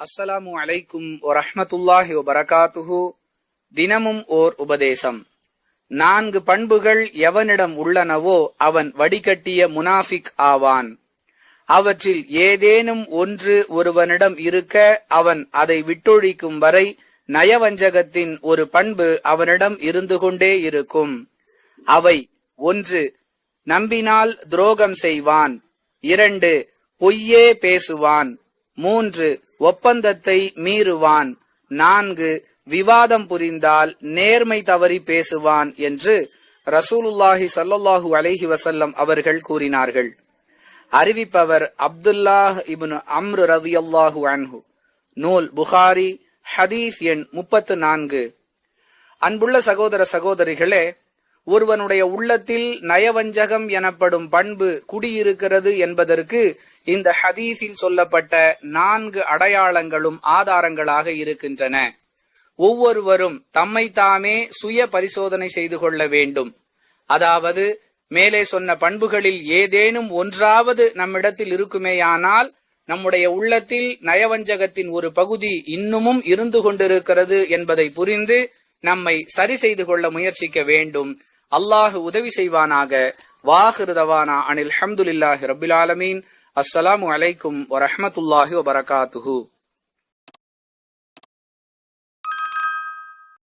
அஸ்ஸலாமு அலைக்கும் வரஹ்மத்துல்லாஹி வபரகாத்துஹு. தினமும் ஓர் உபதேசம். 4 பண்புகள் எவனிடம் உள்ளனவோ அவன் வடிகட்டிய முனாஃபிக் ஆவான். அவற்றில் ஏதேனும் ஒன்று ஒருவனிடம் இருக்க அவன் அதை விட்டொழிக்கும் வரை நயவஞ்சகத்தின் ஒரு பண்பு அவனிடம் இருந்து கொண்டே இருக்கும். அவை: 1. நம்பினால் துரோகம் செய்வான். 2. பொய்யே பேசுவான். 3. ஒப்பந்தத்தை மீறுவான். 4. விவாதம் புரிந்தால் நேர்மை தவறி பேசுவான் என்று ரசூலுல்லாஹி ஸல்லல்லாஹு அலைஹி வஸல்லம் அவர்கள் கூறினார்கள். அறிவிப்பவர் அப்துல்லாஹ் இப்னு அம்ர் ரலியல்லாஹு அன்ஹு. நூல் புகாரி, ஹதீஸ் எண் 34. அன்புள்ள சகோதர சகோதரிகளே, ஒருவனுடைய உள்ளத்தில் நயவஞ்சகம் எனப்படும் பண்பு குடியிருக்கிறது என்பதற்கு இந்த ஹதீஸில் சொல்லப்பட்ட 4 அடையாளங்களும் ஆதாரங்களாக இருக்கின்றன. ஒவ்வொருவரும் தம்மை தாமே சுய பரிசோதனை செய்து கொள்ள வேண்டும். அதாவது, மேலே சொன்ன பண்புகளில் ஏதேனும் ஒன்றாவது நம்மிடத்தில் இருக்குமேயானால் நம்முடைய உள்ளத்தில் நயவஞ்சகத்தின் ஒரு பகுதி இன்னமும் இருந்து கொண்டிருக்கிறது என்பதை புரிந்து நம்மை சரி செய்து கொள்ள முயற்சிக்க வேண்டும். அல்லாஹ் உதவி செய்வானாக. வாஹிரு தவானா அனில் ஹம்துலில்லாஹி ரப்பில் ஆலமீன். அஸ்ஸலாமு அலைக்கும் வரஹ்மத்துல்லாஹி வபரகாத்துஹு.